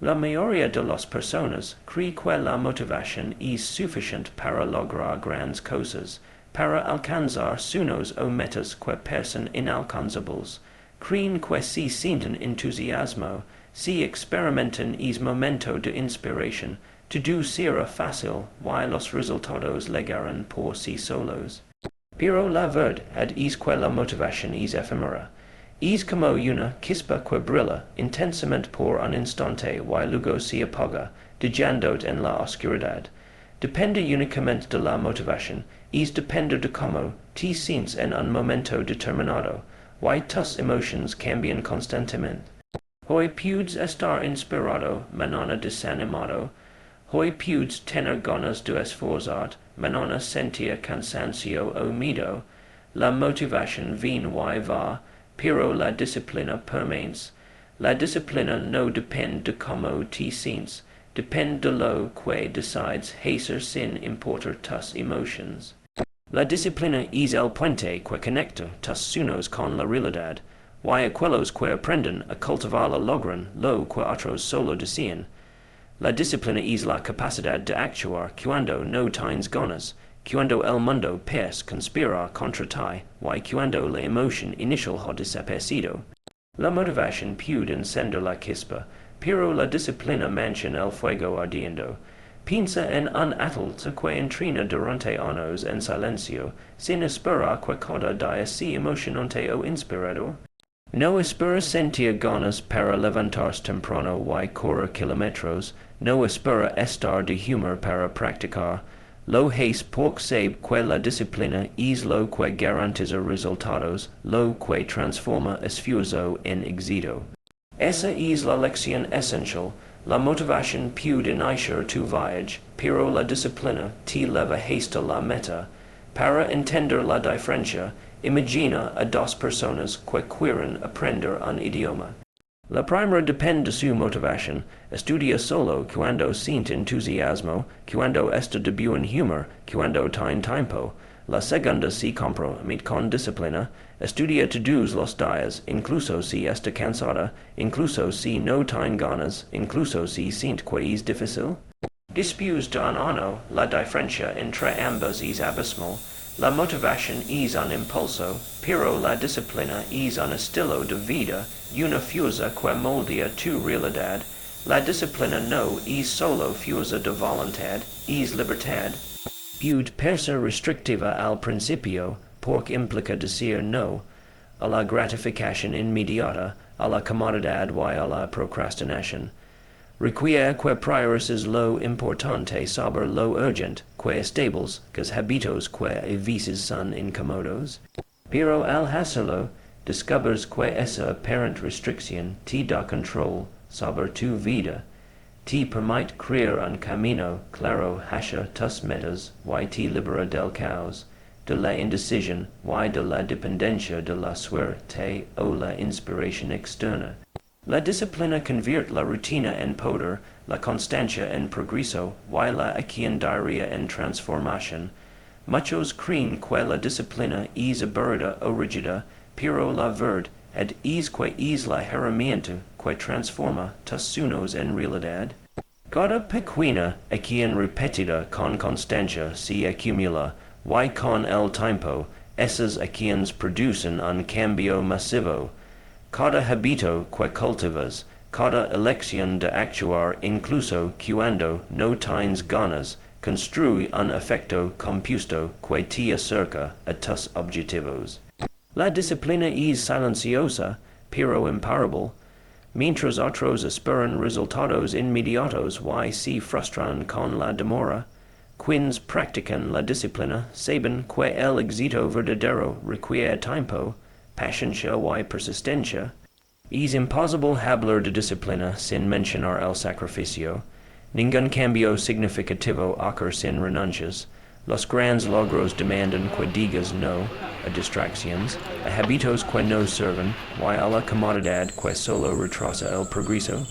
La mayoría de las personas cree que la motivación es suficiente para lograr grandes cosas, para alcanzar sueños o metas que parecen inalcanzables. Creen que si sienten entusiasmo, si experimentan es momento de inspiración, todo será fácil, y los resultados llegarán por sí solos. Pero la verdad es que la motivación es efímera. Es como una chispa que brilla intensamente por un instante y luego se apaga, dejando en la oscuridad. Depende únicamente de la motivación, es depende de cómo te sientes en un momento determinado, y tus emociones cambian constantemente. Hoy puedes estar inspirado, mañana desanimado. Hoy puedes tener ganas de esforzarte, mañana sentir cansancio o miedo. La motivación viene y va, pero la disciplina permanece. La disciplina no depende de cómo te sientes, depende de lo que decides hacer sin importar tus emociones. La disciplina es el puente que conecta tus sueños con la realidad, y aquellos que aprenden a cultivarla logran lo que otros solo desean. La disciplina es la capacidad de actuar cuando no tienes ganas, cuando el mundo parece conspirar contra ti, y cuando la emoción inicial ha desaparecido. La motivación puede encender la chispa, pero la disciplina mantiene el fuego ardiendo. Piensa en un atleta que entrena durante años en silencio, sin esperar que cada día sea emocionante o inspirador. No espera sentir ganas para levantarse temprano y correr kilómetros, no espera estar de humor para practicar. Lo hace porque sabe que la disciplina es lo que garantiza resultados, lo que transforma esfuerzo en éxito. Esa es la lección esencial. La motivación puede iniciar tu viaje, pero la disciplina te lleva hasta la meta. Para entender la diferencia, imagina a dos personas que quieren aprender un idioma. La primera depende de su motivación, estudia solo cuando siente entusiasmo, cuando está de buen humor, cuando tiene tiempo. La segunda se compromete con disciplina, estudia todos los días, incluso si está cansada, incluso si no tiene ganas, incluso si siente que es difícil. Después de un año, la diferencia entre ambos es abismal. La motivación es un impulso, pero la disciplina es un estilo de vida, una fuerza que moldea tu realidad. La disciplina no es solo fuerza de voluntad, es libertad. Puede parecer restrictiva al principio, porque implica decir no a la gratificación inmediata, a la comodidad y a la procrastinación. Requiere que priorices lo importante sobre lo urgente, que estables, que hábitos que a veces son incómodos. Pero al hacerlo, descubres que esa aparente restricción te da control sobre tu vida, te permite crear un camino claro hacia tus metas y te libera del caos, de la indecisión y de la dependencia de la suerte o la inspiración externa. La disciplina convierte la rutina en poder, la constancia en progreso y la acción en transformación. Muchos creen que la disciplina es aburrida o rígida, pero la verdad es que es la herramienta que transforma tus sueños en realidad. Cada pequeña acción repetida con constancia se acumula, y con el tiempo, esas acciones producen un cambio masivo. Cada hábito que cultivas, cada elección de actuar incluso cuando no tienes ganas, construye un efecto compuesto que te acerca a tus objetivos. La disciplina es silenciosa, pero imparable. Mientras otros esperan resultados inmediatos y se frustran con la demora, quienes practican la disciplina saben que el éxito verdadero requiere tiempo, paciencia y persistencia. Es imposible hablar de disciplina sin mencionar el sacrificio. Ningún cambio significativo ocurre sin renuncias. Los grandes logros demandan que digas no a distracciones, a hábitos que no sirven y a la comodidad que solo retrasa el progreso.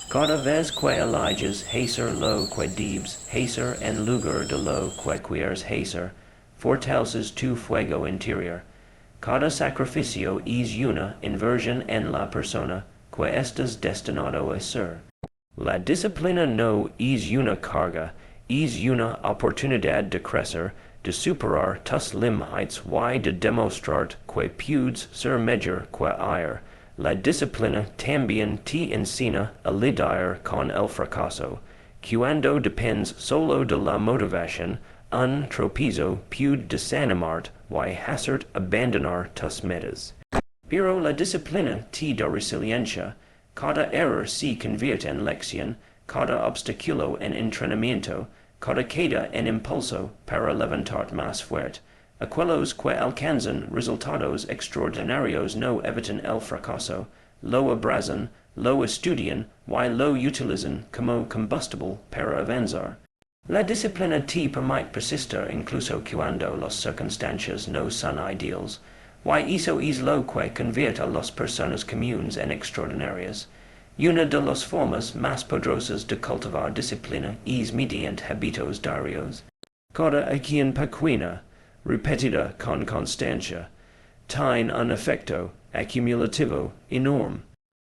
Cada vez que eliges hacer lo que debes hacer en lugar de lo que quieres hacer, fortaleces tu fuego interior. Cada sacrificio es una inversión en la persona que estás destinado a ser. La disciplina no es una carga, es una oportunidad de crecer, de superar tus límites y de demostrar que puedes ser mejor que ayer. La disciplina también te enseña a lidiar con el fracaso. Cuando dependes solo de la motivación, un tropiezo puede desanimarte y hacerte abandonar tus metas. Pero la disciplina te da resiliencia. Cada error se convierte en lección, cada obstáculo en entrenamiento, cada queda en impulso para levantarte más fuerte. Aquellos que alcanzan resultados extraordinarios no evitan el fracaso, lo abrazan, lo estudian y lo utilizan como combustible para avanzar. La disciplina te permite persistir incluso cuando las circunstancias no son ideales. Y eso es lo que convierte a las personas comunes en extraordinarias. Una de las formas más poderosas de cultivar disciplina es mediante hábitos diarios. Cada acción pequeña, repetida con constancia, tiene un efecto acumulativo enorme.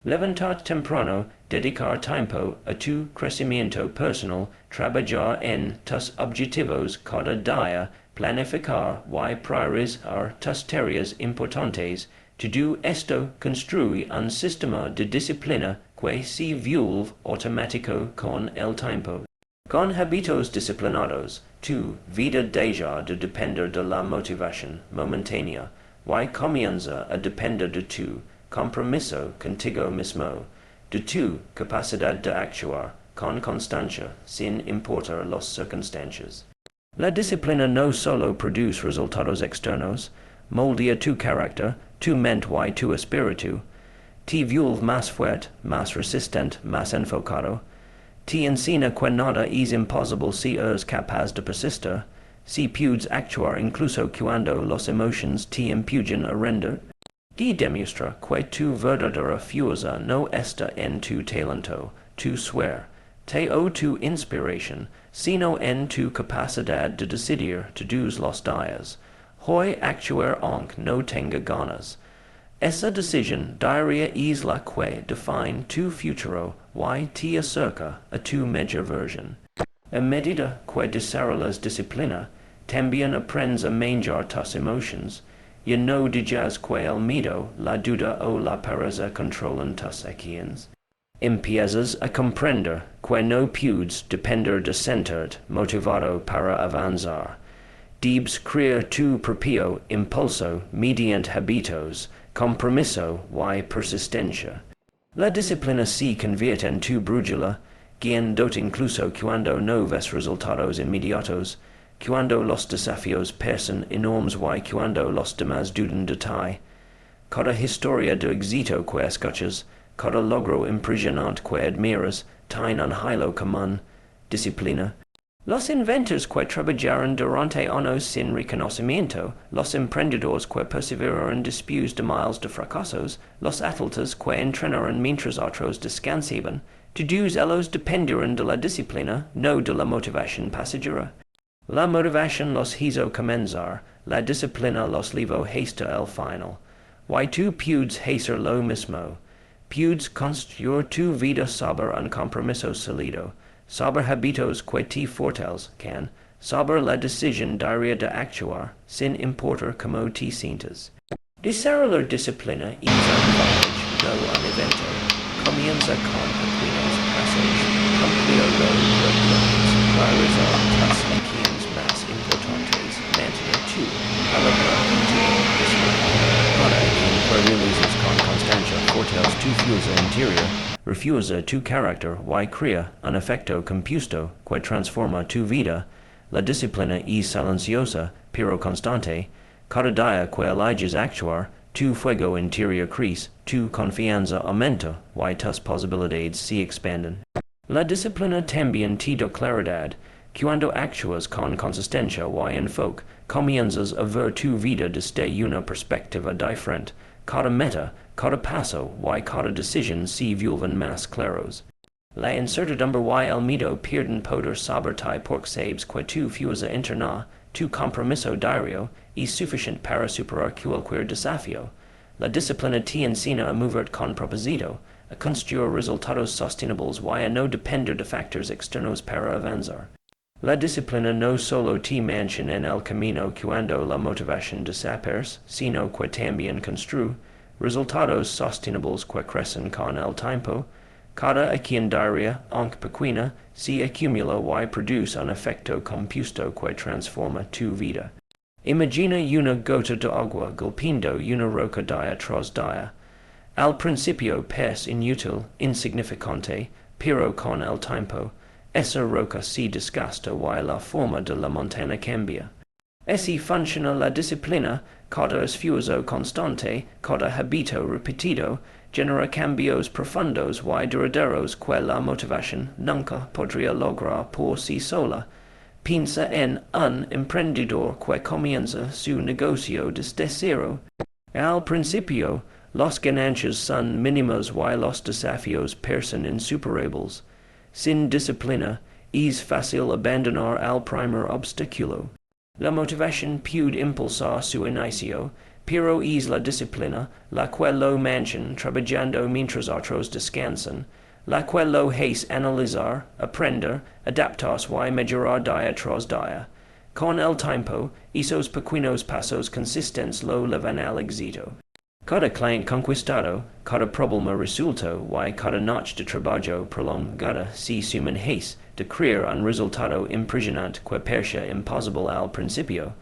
Levantar temprano, dedicar tiempo a tu crecimiento personal, trabajar en tus objetivos cada día, planificar y priorizar tus tareas importantes. Todo esto construye un sistema de disciplina que se vuelve automático con el tiempo. Con hábitos disciplinados, tu vida deja de depender de la motivación momentánea y comienza a depender de tu compromiso contigo mismo, de tu capacidad de actuar con constancia sin importar las circunstancias. La disciplina no solo produce resultados externos, moldea tu carácter, tu mente y tu espíritu, te vuelve más fuerte, más resistente, más enfocado, te enseña que nada es imposible si eres capaz de persistir, si puedes actuar incluso cuando las emociones te empujan a rendir. Te demuestra que tu verdadera fuerza no está en tu talento, tu suerte o tu inspiración, sino en tu capacidad de decidir todos los días. Hoy actuar aunque no tenga ganas. Esa decisión diaria es la que define tu futuro y te acerca a tu mejor versión. A medida que desarrollas disciplina, también aprendes a manejar tus emociones. Y no dejas que el miedo, la duda o la pereza controlen tus acciones. Empiezas a comprender que no puedes depender de sentirte motivado para avanzar. Debes crear tu propio impulso mediante hábitos, compromiso y persistencia. La disciplina se convierte en tu brújula, guiándote incluso cuando no ves resultados inmediatos, cuando los desafíos parecen enormes y cuando los demás dudan de ti. Cada historia de éxito que escuchas, cada logro impresionante que admiras, tiene un hilo común: disciplina. Los inventores que trabajaron durante años sin reconocimiento, los emprendedores que perseveraron después de miles de fracasos, los atletas que entrenaron mientras otros descansaban, todos ellos dependieron de la disciplina, no de la motivación pasajera. La motivación los hizo comenzar, la disciplina los llevó hasta el final. Y tú puedes hacer lo mismo. Puedes construir tu vida sobre un compromiso sólido, sobre hábitos que te fortalezcan, sobre la decisión diaria de actuar, sin importar cómo te sientas. Desarrollar disciplina es un college, no un evento. Comienza con pequeños pasos, cumplirlo frecuentes, priorizar tus acciones más importantes, mantener tu palabra contigo mismo. Cada acción que realizas con constancia fortalece tu fuerza interior, refuerza tu carácter y crea un efecto compuesto que transforma tu vida. La disciplina es silenciosa, pero constante. Cada día que eliges actuar, tu fuego interior crece, tu confianza aumenta y tus posibilidades se expanden. La disciplina también te da claridad. Cuando actúas con consistencia y enfoque, comienzas a ver tu vida desde una perspectiva diferente. Cada meta, cada paso y cada decisión se vuelven más claros. La incertidumbre y el miedo pierden poder sobre ti porque sabes que tu fuerza interna, tu compromiso diario, es suficiente para superar cualquier desafío. La disciplina te enseña a moverte con propósito, a construir resultados sostenibles y no depender de factores externos para avanzar. La disciplina no solo te mantiene en el camino cuando la motivación desaparece, sino que también construye resultados sostenibles que crecen con el tiempo. Cada quien diaria, aunque pequeña, se acumula y produce un efecto compuesto que transforma tu vida. Imagina una gota de agua golpeando una roca día tras día. Al principio parece inútil, insignificante, pero con el tiempo, esa roca se desgasta y la forma de la montaña cambia. Así funciona la disciplina, cada esfuerzo constante, cada hábito repetido, genera cambios profundos y duraderos que la motivación nunca podría lograr por sí sola. Piensa en un emprendedor que comienza su negocio desde cero. Al principio, las ganancias son mínimas y los desafíos parecen insuperables. Sin disciplina, es fácil abandonar al primer obstáculo. La motivación puede impulsar su inicio, pero es la disciplina la que lo mantiene trabajando mientras otros descansan, la que lo hace analizar, aprender, adaptarse y mejorar día tras día. Con el tiempo, esos pequeños pasos consistentes lo llevan al éxito. Cada cliente conquistado, cada problema resuelto y cada noche de trabajo prolongada se suman hace de crear un resultado impresionante que parecía imposible al principio.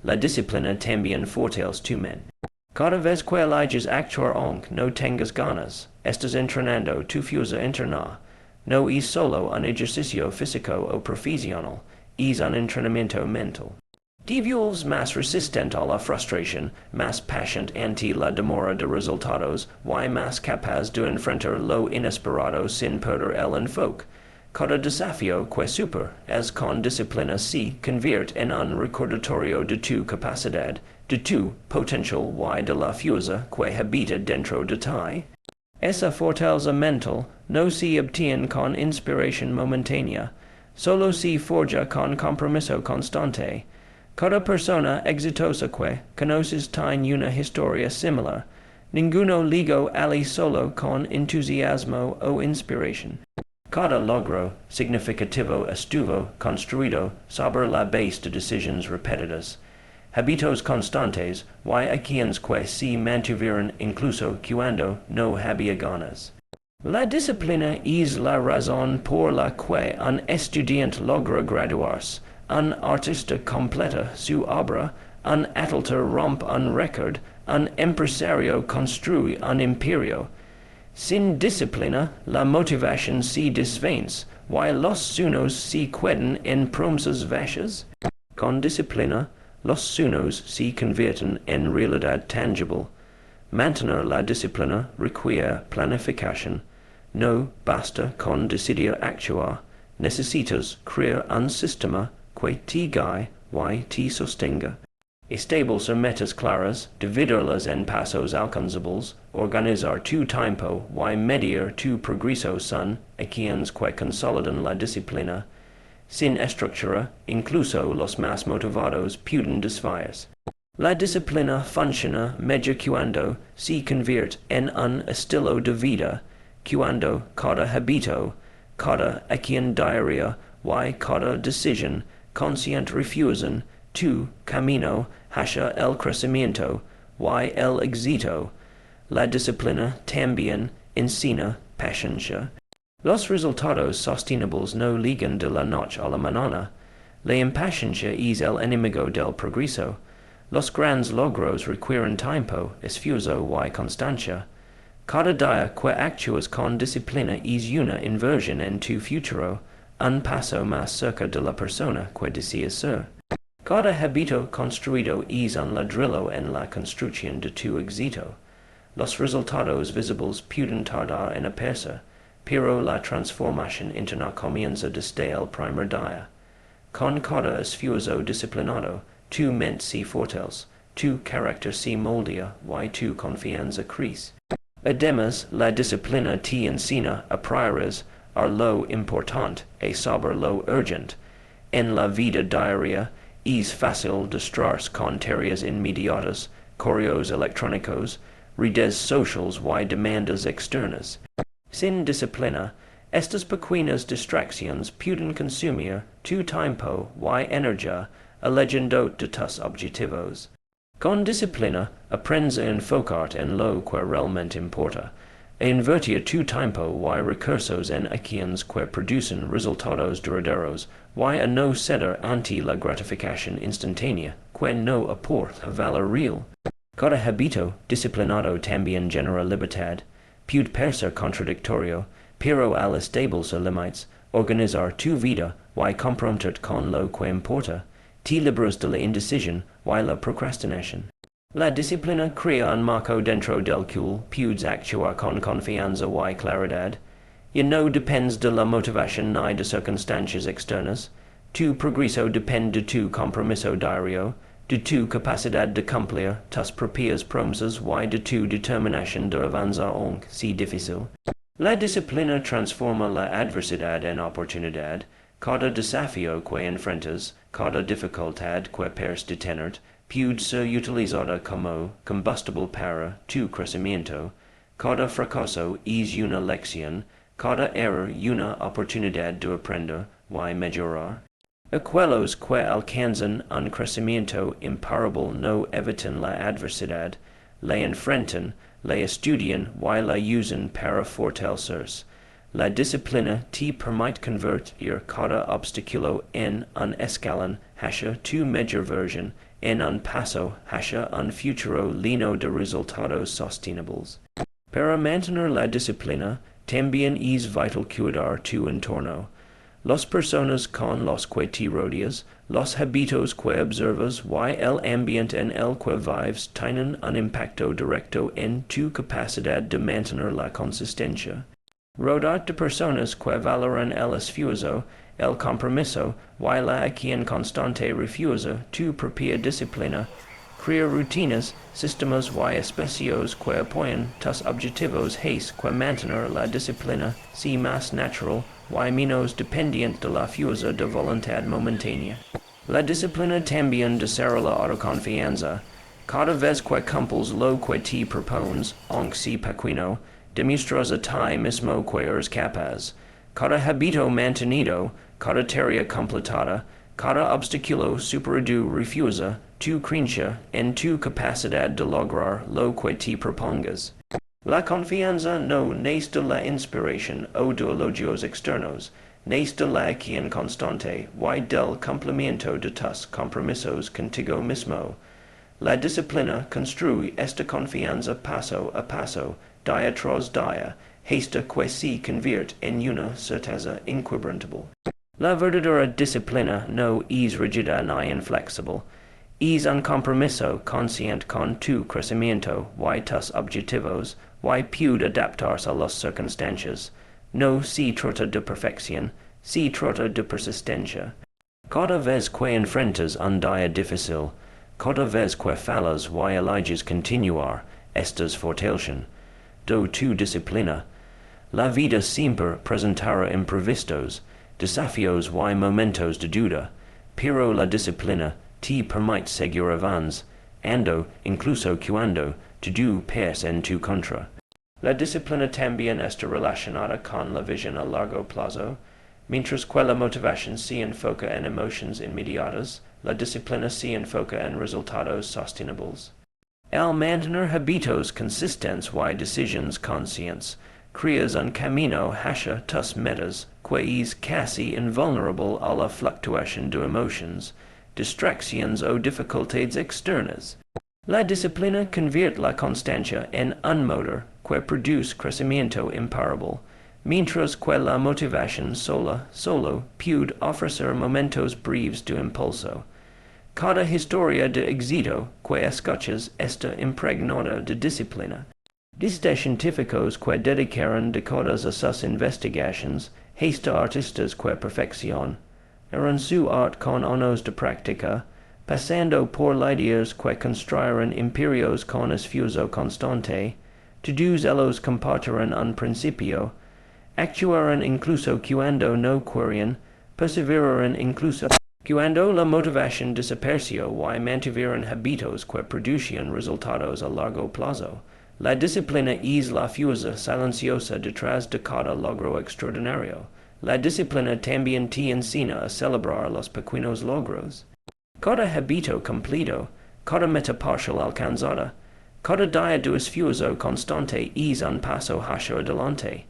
La disciplina también fortalece tu mente. Cada vez que eliges actuar aunque no tengas ganas, estás entrenando tu fuerza interna. No es solo un ejercicio físico o profesional, es un entrenamiento mental. Te vuelves más resistente a la frustración, más paciente ante la demora de resultados y más capaz de enfrentar lo inesperado sin perder el enfoque. Cada desafío que superas con disciplina se convierte en un recordatorio de tu capacidad, de tu potencial y de la fuerza que habita dentro de ti. Esa fortaleza mental no se obtiene con inspiración momentánea, solo se forja con compromiso constante. Cada persona exitosa que conoces tiene una historia similar. Ninguno ligó ali solo con entusiasmo o inspiración. Cada logro significativo estuvo construido sobre la base de decisiones repetidas, hábitos constantes y acciones que se mantuvieron incluso cuando no había ganas. La disciplina es la razón por la que un estudiante logra graduarse, un artista completa su obra, un atleta rompe un récord, un empresario construye un imperio. Sin disciplina, la motivación se desvanece, y los sueños se quedan en promesas vacías. Con disciplina, los sueños se convierten en realidad tangible. Mantener la disciplina requiere planificación. No basta con decidir actuar, necesitas crear un sistema que te guíe y te sostenga. Establecer metas claras, dividirlas en pasos alcanzables, organizar tu tiempo y medir tu progreso son acciones que consolidan la disciplina. Sin estructura, incluso los más motivados pueden desviarse. La disciplina funciona mejor cuando se convierte en un estilo de vida, cuando cada hábito, cada acción diaria y cada decisión consciente refuerzan tu camino hacia el crecimiento y el éxito. La disciplina también enseña paciencia. Los resultados sostenibles no llegan de la noche a la mañana. La impaciencia es el enemigo del progreso. Los grandes logros requieren tiempo, esfuerzo y constancia. Cada día que actúas con disciplina es una inversión en tu futuro, un paso más cerca de la persona que deseas ser. Cada hábito construido es un ladrillo en la construcción de tu éxito. Los resultados visibles pueden tardar en aparecer, pero la transformación interna comienza desde el primer día. Con cada esfuerzo disciplinado, tu mente se fortalece, tu carácter se moldea y tu confianza crece. Además, la disciplina te enseña a priorizar lo importante y sobre lo urgente. En la vida diaria, es fácil distraerse con tareas inmediatas, correos electrónicos, redes sociales y demandas externas. Sin disciplina, estas pequeñas distracciones pueden consumir tu tiempo y energía alejando de tus objetivos. Con disciplina, aprendes a enfocarte en lo que realmente importa, e invertir tu tiempo y recursos en acciones que producen resultados duraderos, y a no ceder ante la gratificación instantánea, que no aporta valor real. Cada hábito disciplinado también genera libertad. Puede parecer contradictorio, pero al establecer límites, organizar tu vida y comprometerte con lo que importa, te libras de la indecisión y la procrastinación. La disciplina crea un marco dentro del cual puedes actuar con confianza y claridad, y no dependes de la motivación ni de circunstancias externas. Tu progreso depende de tu compromiso diario, de tu capacidad de cumplir tus propias promesas y de tu determinación de avanzar aunque sea difícil. La disciplina transforma la adversidad en oportunidad. Cada desafío que enfrentas, cada dificultad que puedes detenerte, puede ser utilizada como combustible para tu crecimiento. Cada fracaso es una lección, cada error una oportunidad de aprender y mejorar. Aquellos que alcanzan un crecimiento imparable no evitan la adversidad, la enfrentan, la estudian y la usan para fortalecerse. La disciplina te permite convertir cada obstáculo en un escalón hacia tu mejor versión, en un paso hacia un futuro lleno de resultados sostenibles. Para mantener la disciplina, también es vital cuidar tu entorno. Las personas con las que te rodeas, los hábitos que observas y el ambiente en el que vives tienen un impacto directo en tu capacidad de mantener la consistencia. Rodearte de personas que valoran el esfuerzo, el compromiso y la acción constante refuerza tu propia disciplina. Crear rutinas, sistemas y espacios que apoyan tus objetivos hace que mantener la disciplina sea más natural y menos dependiente de la fuerza de voluntad momentánea. La disciplina también desarrolla la autoconfianza. Cada vez que cumples lo que te propones, aunque sea pequeño, demuestras a ti mismo que eres capaz. Cada hábito mantenido, cada tarea completada, cada obstáculo superado refuerza tu creencia en tu capacidad de lograr lo que te propongas. La confianza no nace de la inspiración o de elogios externos, nace de la acción constante y del cumplimiento de tus compromisos contigo mismo. La disciplina construye esta confianza paso a paso, día tras día, hasta que se convierte en una certeza inquebrantable. La verdadera disciplina no es rígida ni inflexible. Es un compromiso consciente con tu crecimiento y tus objetivos y puede adaptarse a las circunstancias. No se trata de perfección, se trata de persistencia. Cada vez que enfrentas un día difícil, cada vez que fallas y eliges continuar, estás fortalecido tu disciplina. La vida siempre presentará imprevistos, desafíos y momentos de duda, pero la disciplina te permite seguir avance, ando, incluso cuando todo pesa en tu contra. La disciplina también está relacionada con la visión a largo plazo. Mientras que la motivación se enfoca en emociones inmediatas, la disciplina se enfoca en resultados sostenibles. Al mantener hábitos consistentes y decisiones conscientes, creas un camino hacia tus metas que es casi invulnerable a la fluctuación de emociones, distracciones o dificultades externas. La disciplina convierte la constancia en un motor que produce crecimiento imparable, mientras que la motivación solo puede ofrecer momentos breves de impulso. Cada historia de éxito que escuchas está impregnada de disciplina. Desde científicos que dedicaron décadas a sus investigaciones, hasta artistas que perfeccionaron su arte con años de práctica, pasando por líderes que construyeron imperios con esfuerzo constante, todos ellos compartieron un principio, actuaron incluso cuando no querían, perseveraron incluso cuando la motivación desapareció y mantuvieron hábitos que producían resultados a largo plazo. La disciplina es la fuerza silenciosa detrás de cada logro extraordinario. La disciplina también te enseña a celebrar los pequeños logros. Cada hábito cumplido, cada meta parcial alcanzada, cada día de esfuerzo constante es un paso hacia adelante.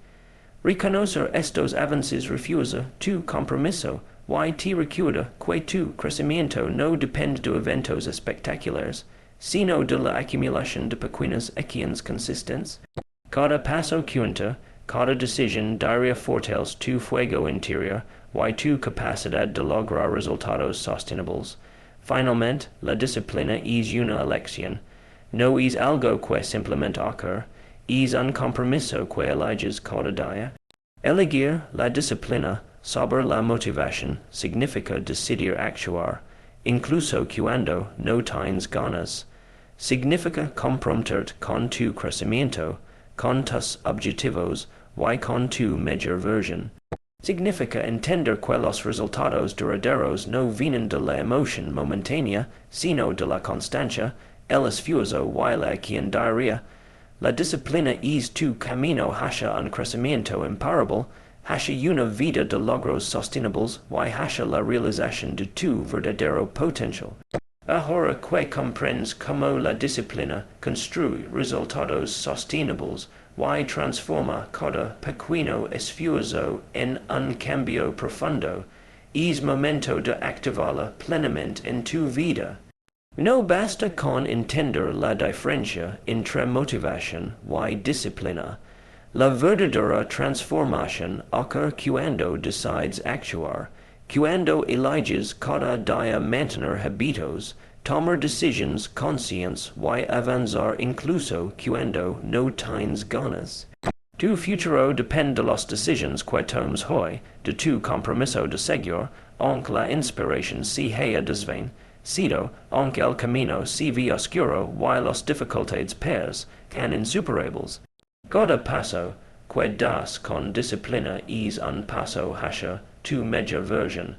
Reconocer estos avances refuerza tu compromiso, y te recuerda que tu crecimiento no depende de eventos espectaculares, sino de la acumulación de pequeñas acciones consistentes. Cada paso cuenta, cada decisión daría fortalece tu fuego interior y tu capacidad de lograr resultados sostenibles. Finalmente, la disciplina es una elección. No es algo que simplemente ocurre, es un compromiso que eliges cada día. Elegir la disciplina sobre la motivación significa decidir actuar, incluso cuando no tienes ganas. Significa comprometerte con tu crecimiento, con tus objetivos y con tu mejor versión. Significa entender que los resultados duraderos no vienen de la emoción momentánea, sino de la constancia, el esfuerzo y la acción diaria. La disciplina es tu camino hacia un crecimiento imparable, hacia una vida de logros sostenibles y hacia la realización de tu verdadero potencial. Ahora que comprendes cómo la disciplina construye resultados sostenibles y transforma cada pequeño esfuerzo en un cambio profundo, es momento de activarla plenamente en tu vida. No basta con entender la diferencia entre motivación y disciplina. La verdadera transformación ocurre cuando decides actuar, cuando eliges cada día mantener hábitos, tomar decisiones conscientes y avanzar incluso cuando no tienes ganas. Tu futuro depende de las decisiones que tomes hoy, de tu compromiso de seguir, aunque la inspiración se haya desvanecido, aunque el camino se ve oscuro y las dificultades parezcan insuperables. Cada paso que das con disciplina es un paso hacia tu mejor versión,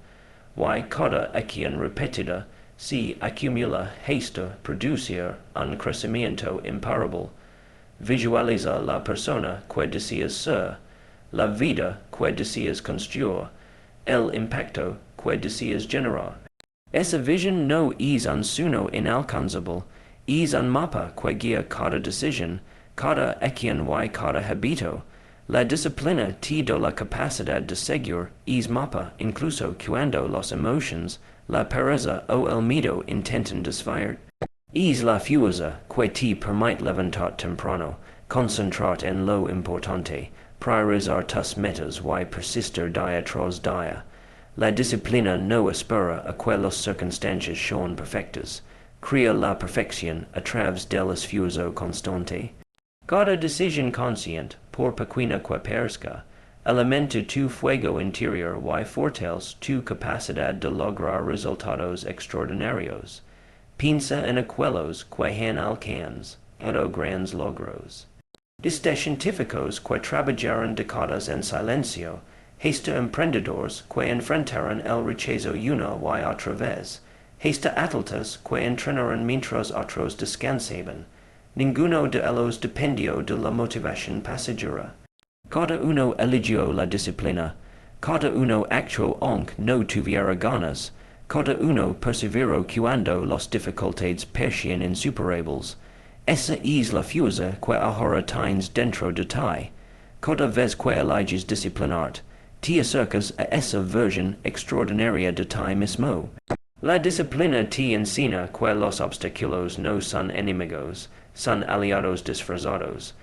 y cada acción repetida se acumula hasta producir un crecimiento imparable. Visualiza la persona que deseas ser, la vida que deseas construir, el impacto que deseas generar. Esa visión no es un sueño inalcanzable, es un mapa que guía cada decisión, cada acción y cada hábito. La disciplina te da la capacidad de seguir es mapa incluso cuando las emociones, la pereza o el miedo intentan desviar. Es la fuerza que te permite levantar temprano, concentrar en lo importante, priorizar tus metas y persistir día tras día. La disciplina no espera a que las circunstancias sean perfectas. Crea la perfección a través del esfuerzo constante. Cada decisión consciente, por pequeña que parezca, alimenta tu fuego interior y fortalece tu capacidad de lograr resultados extraordinarios. Piensa en aquellos que han alcanzado grandes logros. Desde científicos que trabajaron décadas en silencio, hasta emprendedores que enfrentaron el rechazo una y otra vez, hasta atletas que entrenaron mientras otros descansaban. Ninguno de ellos dependió de la motivación pasajera. Cada uno eligió la disciplina, cada uno actuó aunque no tuviera ganas, cada uno perseveró cuando las dificultades parecían insuperables. Esa es la fuerza que ahora tienes dentro de ti. Cada vez que eliges disciplinarte, te acercas a esa versión extraordinaria de ti mismo. La disciplina te enseña que los obstáculos no son enemigos, son aliados disfrazados.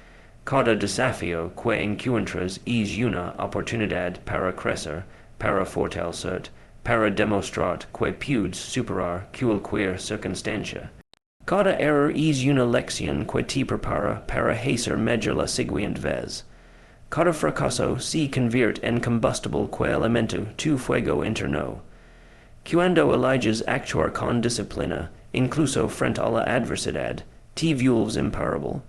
Cada desafío que encuentras es una oportunidad para crecer, para fortalecerte, para demostrar que puedes superar cualquier circunstancia. Cada error es una lección que te prepara para hacer mejor la siguiente vez. Cada fracaso se convierte en combustible que alimenta tu fuego interno. Cuando eliges actuar con disciplina, incluso frente a la adversidad, te vuelves imparable.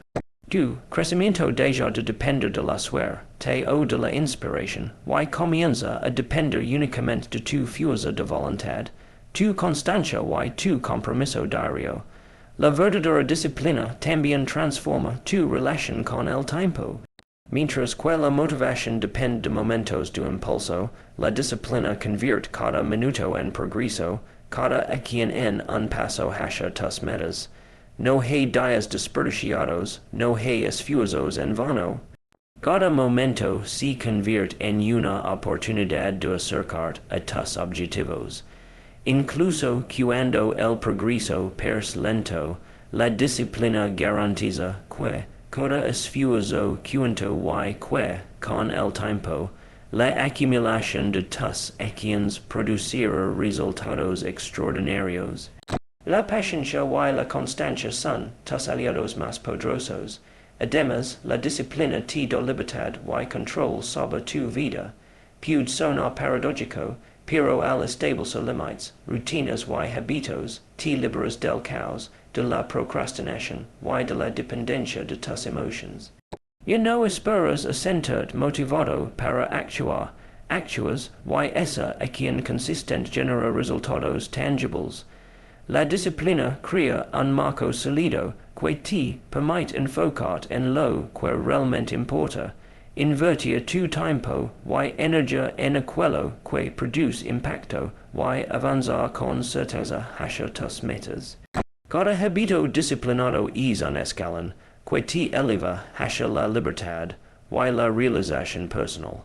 Tu crecimiento deja de depender de la suerte o de la inspiración y comienza a depender únicamente de tu fuerza de voluntad, tu constancia y tu compromiso diario. La verdadera disciplina también transforma tu relación con el tiempo. Mientras que la motivación depende de momentos de impulso, la disciplina convierte cada minuto en progreso, cada acción en un paso hacia tus metas. No hay días desperdiciados, no hay esfuerzos en vano. Cada momento se convierte en una oportunidad de acercarte a tus objetivos. Incluso cuando el progreso es lento, la disciplina garantiza que cada esfuerzo cuenta y que, con el tiempo, la acumulación de tus acciones producirá resultados extraordinarios. La paciencia y la constancia son tus aliados más poderosos. Además, la disciplina te da libertad y control sobre tu vida. Puede sonar paradójico, pero al establecer límites, rutinas y hábitos, te liberas del caos, de la procrastinación y de la dependencia de tus emociones. Ya no esperas a sentirte motivado para actuar. Actúas y esa acción consistente genera resultados tangibles. La disciplina crea un marco sólido que te permite enfocarte en lo que realmente importa, invertir tu tiempo y energía en aquello que produce impacto y avanzar con certeza hacia tus metas. Cada hábito disciplinado es un escalón que te eleva hacia la libertad y la realización personal.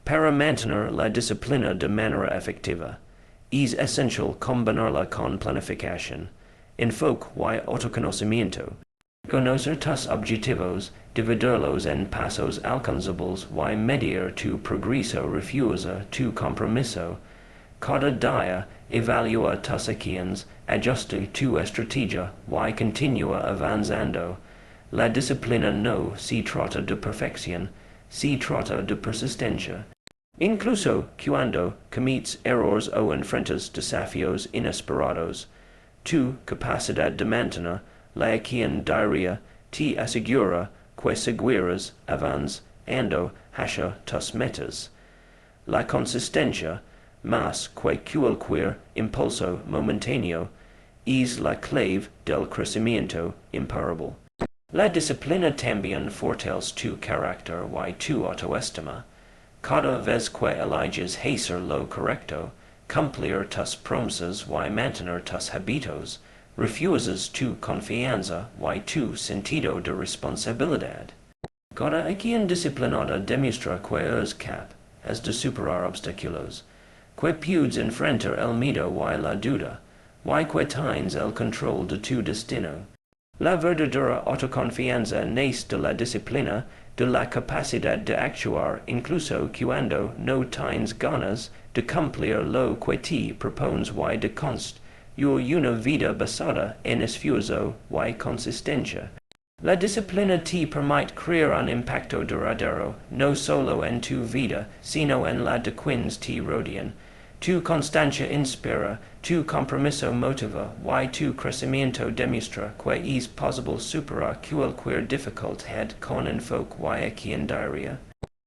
Para mantener la disciplina de manera efectiva, es esencial combinarla con planificación, enfoque y autoconocimiento. Conocer tus objetivos, dividirlos en pasos alcanzables y medir tu progreso refuerza tu compromiso. Cada día evalúa tus acciones, ajusta tu estrategia y continúa avanzando. La disciplina no se trata de perfección, se trata de persistencia. Incluso cuando cometes errores o enfrentas desafíos inesperados, tu capacidad de mantener la acción diaria te asegura que seguirás avanzando hacia tus metas. La consistencia, más que cualquier impulso momentáneo, es la clave del crecimiento imparable. La disciplina también fortalece tu carácter y tu autoestima. Cada vez que eliges hacer lo correcto, cumplir tus promesas y mantener tus hábitos, refuerzas tu confianza y tu sentido de responsabilidad. Cada acción disciplinada demuestra que eres capaz de superar obstáculos, que puedes enfrentar el miedo y la duda, y que tienes el control de tu destino. La verdadera autoconfianza nace de la disciplina, de la capacidad de actuar incluso cuando no tienes ganas de cumplir lo que te propones y de construir una vida basada en esfuerzo y consistencia. La disciplina te permite crear un impacto duradero, no solo en tu vida, sino en la de quienes te rodean. Tu constancia inspira, tu compromiso motiva, y tu crecimiento demuestra que es posible superar cualquier dificultad con enfoque y acción diaria.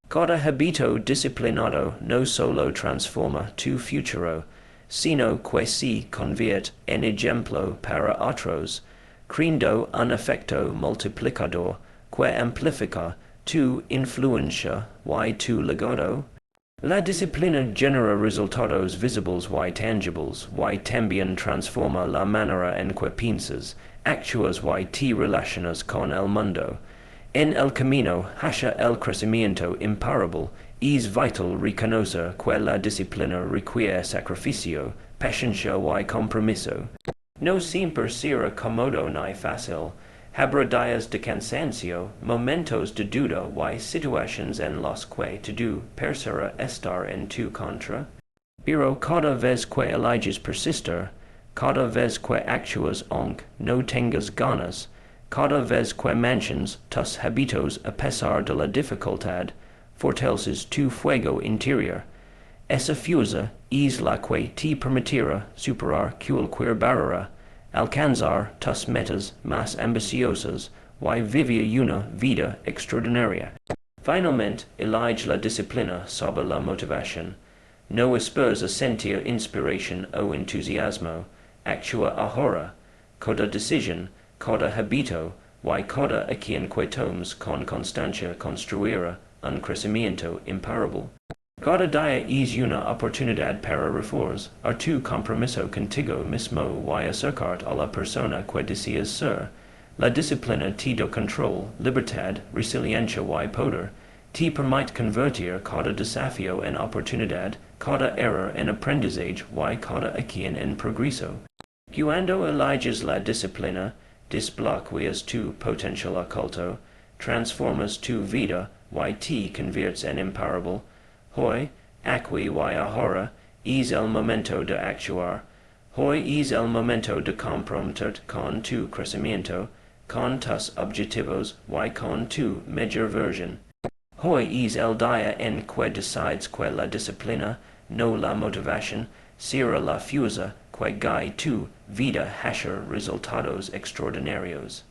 Cada hábito disciplinado no solo transforma tu futuro, sino que se convierte en ejemplo para otros, creando un efecto multiplicador que amplifica tu influencia y tu legado. La disciplina genera resultados visibles y tangibles, y también transforma la manera en que piensas, actúas y te relacionas con el mundo. En el camino hacia el crecimiento imparable, es vital reconocer que la disciplina requiere sacrificio, paciencia y compromiso. No siempre será cómodo ni fácil. Habrá días de cansancio, momentos de duda y situaciones en las que todo parecerá estar en tu contra. Pero cada vez que eliges persistir, cada vez que actúas aunque no tengas ganas, cada vez que mantienes tus hábitos a pesar de la dificultad, fortaleces tu fuego interior. Esa fuerza es la que te permitirá superar cualquier barrera, alcanzar tus metas más ambiciosas y vivir una vida extraordinaria. Finalmente, elige la disciplina sobre la motivación. No esperes a sentir inspiración o entusiasmo. Actúa ahora. coda decision, coda habito, y coda aquien quetoms con constancia construira un crecimiento imparable. Cada día es una oportunidad para reforzar tu compromiso contigo mismo y acercarte a la persona que deseas ser. La disciplina te da control, libertad, resiliencia y poder. Te permite convertir cada desafío en oportunidad, cada error en aprendizaje y cada acción en progreso. Cuando eliges la disciplina, desbloqueas tu potencial oculto, transformas tu vida y te conviertes en imparable. Hoy, aquí y ahora, es el momento de actuar. Hoy es el momento de comprometerte con tu crecimiento, con tus objetivos y con tu mejor versión. Hoy es el día en que decides que la disciplina, no la motivación, será la fuerza que guíe tu vida hacia resultados extraordinarios.